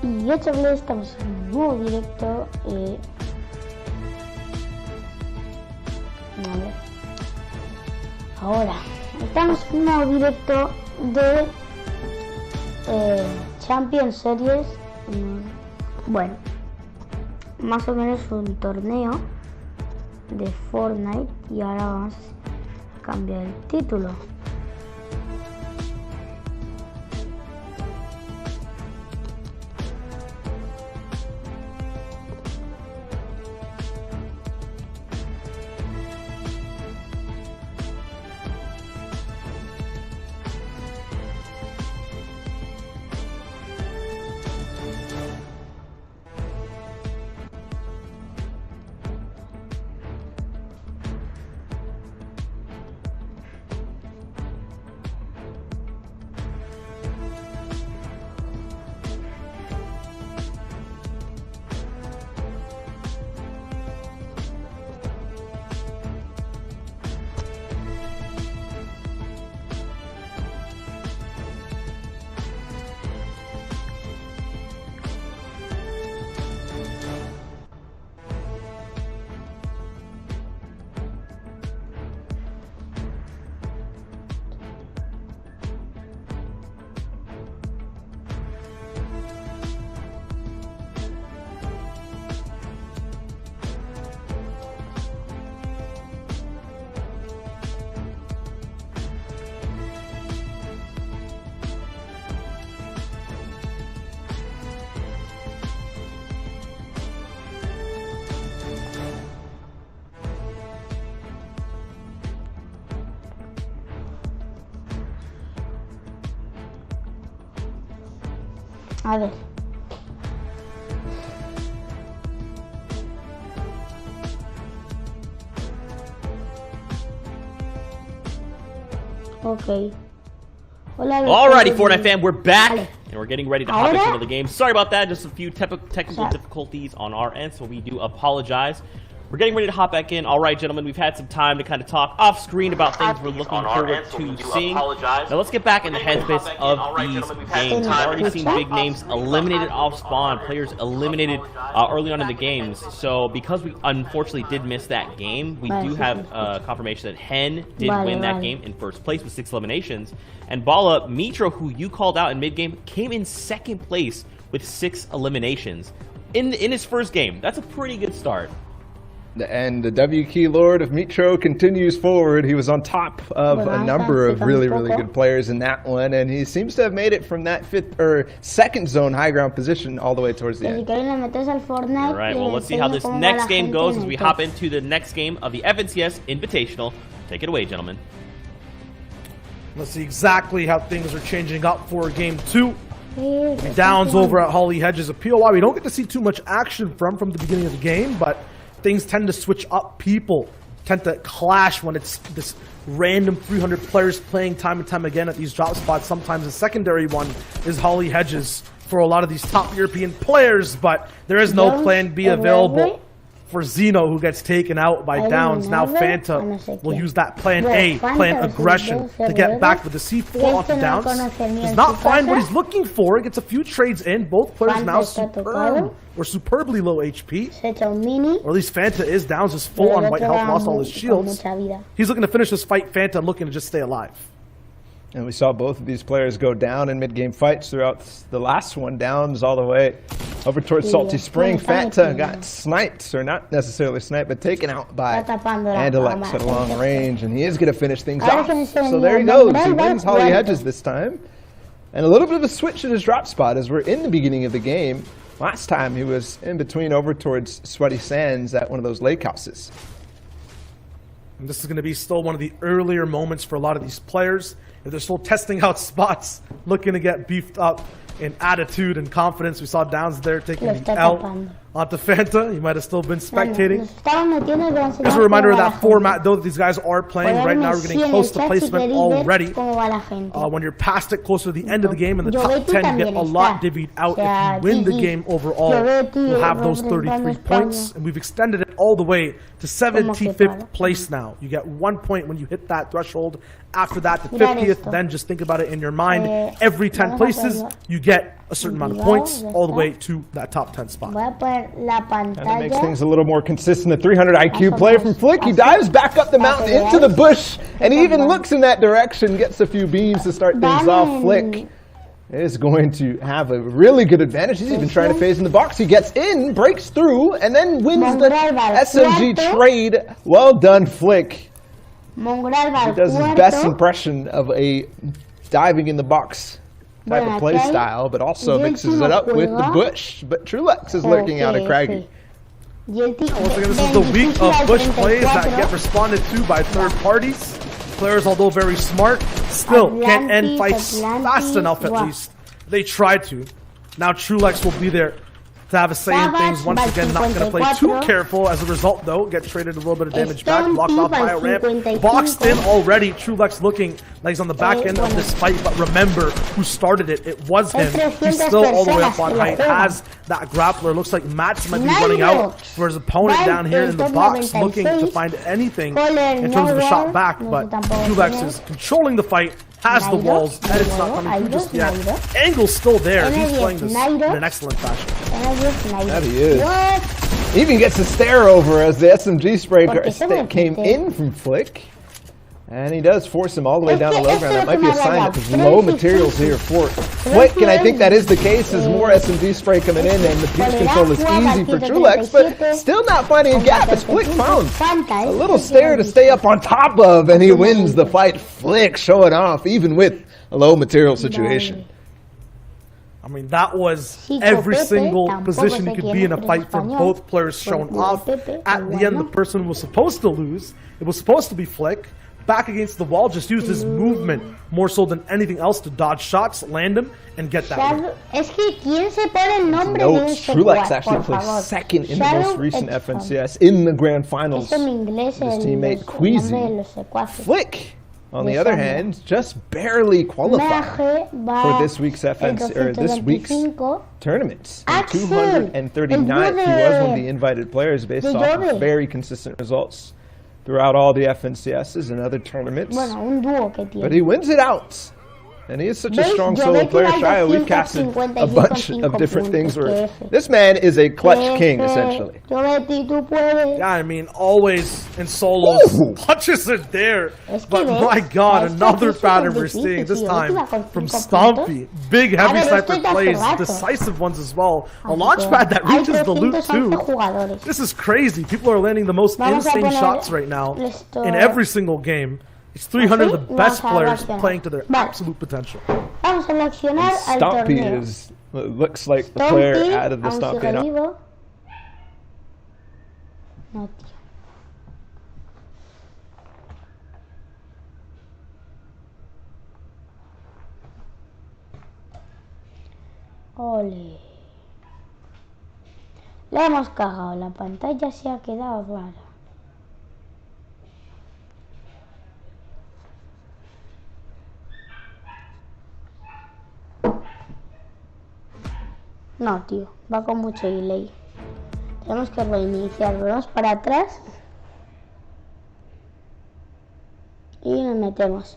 Y chavales, estamos en un nuevo directo. A ver. Ahora, estamos en un nuevo directo de Champions Series. Bueno, más o menos un torneo de Fortnite. Y ahora vamos a cambiar el título. A ver. Okay. Hola. Alrighty, Fortnite fam, we're back, and we're getting ready to hop into Ahora? another game. Sorry about that, just a few technical difficulties on our end, so we do apologize. We're getting ready to hop back in. Alright, gentlemen, we've had some time to kind of talk off-screen about things we're looking forward to seeing. Now let's get back in the headspace of these games. We've already seen big names eliminated off spawn, players eliminated early on in the games. So because we unfortunately did miss that game, we do have confirmation that Hen did win that game in first place with 6 eliminations. And Bala, Mitro, who you called out in mid-game, came in second place with 6 eliminations in his first game. That's a pretty good start. And the W Key Lord of Mitro continues forward. He was on top of a number of really good players in that one, and he seems to have made it from that second zone high ground position all the way towards the end. All right, well, let's see how this next game goes as we hop into the next game of the FNCS Invitational. Take it away, gentlemen. Let's see exactly how things are changing up for Game 2. Downs over at Holly Hedges of POI. We don't get to see too much action from the beginning of the game, but things tend to switch up. People tend to clash when it's this random 300 players playing time and time again at these drop spots. Sometimes the secondary one is Holly Hedges for a lot of these top European players, but there is no plan B available for Zeno, who gets taken out by Downs. Now Fanta will use that plan A, plan aggression, to get back with the C4 onto Downs. Does not find what he's looking for. Gets a few trades in. Both players now superbly low HP. Or at least Fanta is. Downs is full on white health, lost all his shields. He's looking to finish this fight. Fanta looking to just stay alive. And we saw both of these players go down in mid-game fights throughout the last one. Downs all the way over towards Salty Spring. Fanta got sniped, or not necessarily sniped, but taken out by Andalex at long range, and he is going to finish things off. So there he goes. He wins Holly Hedges this time. And a little bit of a switch in his drop spot as we're in the beginning of the game. Last time he was in between over towards Sweaty Sands at one of those lake houses. And this is going to be still one of the earlier moments for a lot of these players. If they're still testing out spots, looking to get beefed up in attitude and confidence. We saw Downs there taking the L onto Fanta. He might have still been spectating. Just a reminder of that format, though, that these guys are playing. Right now, we're getting close to placement already. When you're past it, closer to the end of the game, in the top 10, you get a lot divvied out. If you win the game overall, you'll have those 33 points. And we've extended it all the way to 75th place now. You get 1 point when you hit that threshold. After that, the 50th, then just think about it in your mind. Every 10 places, you get a certain amount of points all the way to that top 10 spot. Voy a poner la Kind of makes pantalla. things a little more consistent. The 300 IQ play from Flick. He dives back up the mountain into the bush, and he even looks in that direction, gets a few beams to start things off. Flick is going to have a really good advantage. He's even trying to phase in the box. He gets in, breaks through, and then wins the SMG trade. Well done, Flick. He does his best impression of a diving in the box type of play style, but also mixes it up with the bush. But Trulux is lurking out of Craggy. Once again, this is the week of bush plays that get responded to by third parties. Players, although very smart, still can't end fights fast enough at least. They try to. Now Trulex will be there to have a say in things. Once again, not going to play too careful. As a result, though, get traded a little bit of damage back. Blocked off by a ramp. Boxed in already. Trulex looking like he's on the back end of this fight. But remember who started it. It was him. He's still all the way up on height. Has that grappler. Looks like Mats might be running out for his opponent down here in the box, looking to find anything in terms of a shot back. But Trulex is controlling the fight. Has the walls, and it's not coming through just yet. Angle's still there. He's playing this in an excellent fashion. That he is. He even gets a stare over as the SMG spray came in from Flick. And he does force him all the way down the low ground. That might be a sign that there's low materials here for Flick, and I think that is the case as more SMG spray coming in, and the pitch control is easy for Trulex, but still not finding a gap as Flick found a little stair to stay up on top of, and he wins the fight. Flick showing off, even with a low material situation. I mean, that was every single position you could be in a fight for both players shown off. At the end, the person who was supposed to lose, it was supposed to be Flick. Back against the wall, just used his movement more so than anything else to dodge shots, land them, and get that win. Trulex actually placed second in the most recent FNCS in the grand finals. His teammate Queasy. Flick, on the other hand, just barely qualified for this week's this week's tournaments. 239th, he was one of the invited players based off of very consistent results throughout all the FNCSs and other tournaments. But he wins it out. And he is such a strong solo player. Shia, we've casted a bunch of different things where this man is a clutch king, essentially. Yeah, I mean, always in solos, clutches are there. But my God, another pattern we're seeing, this time from Stompy. Big, heavy sniper plays, decisive ones as well. A launch pad that reaches the loot too. This is crazy. People are landing the most insane shots right now in every single game. It's 300 of the best players playing to their absolute potential. Stompy looks like the player out of the Stompy. Ole. La hemos cagado, la pantalla se ha quedado rara. No, tío, va con mucho delay. Tenemos que reiniciar, volvemos para atrás y nos metemos.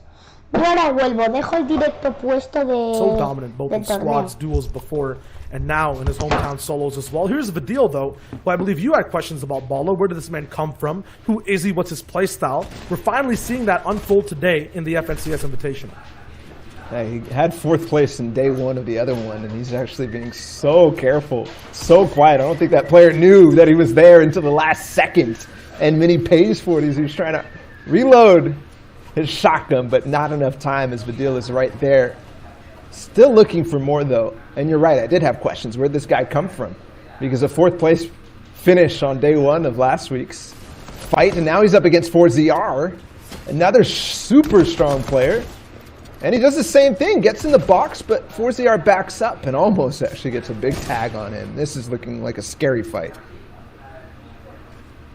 Y ahora vuelvo, dejo el directo puesto de So dominant both in squads, duels before, and now in his hometown solos as well. Here's the deal though, well, I believe you had questions about Balo. Where did this man come from? Who is he? What's his play style? We're finally seeing that unfold today in the FNCS Invitational. Yeah, he had 4th place in day 1 of the other one, and he's actually being so careful, so quiet. I don't think that player knew that he was there until the last second. And when he pays for it, he's trying to reload his shotgun, but not enough time as Vidil is right there. Still looking for more, though. And you're right, I did have questions. Where'd this guy come from? Because a 4th place finish on day 1 of last week's fight, and now he's up against 4ZR, another super strong player. And he does the same thing, gets in the box, but 4ZR backs up and almost actually gets a big tag on him. This is looking like a scary fight.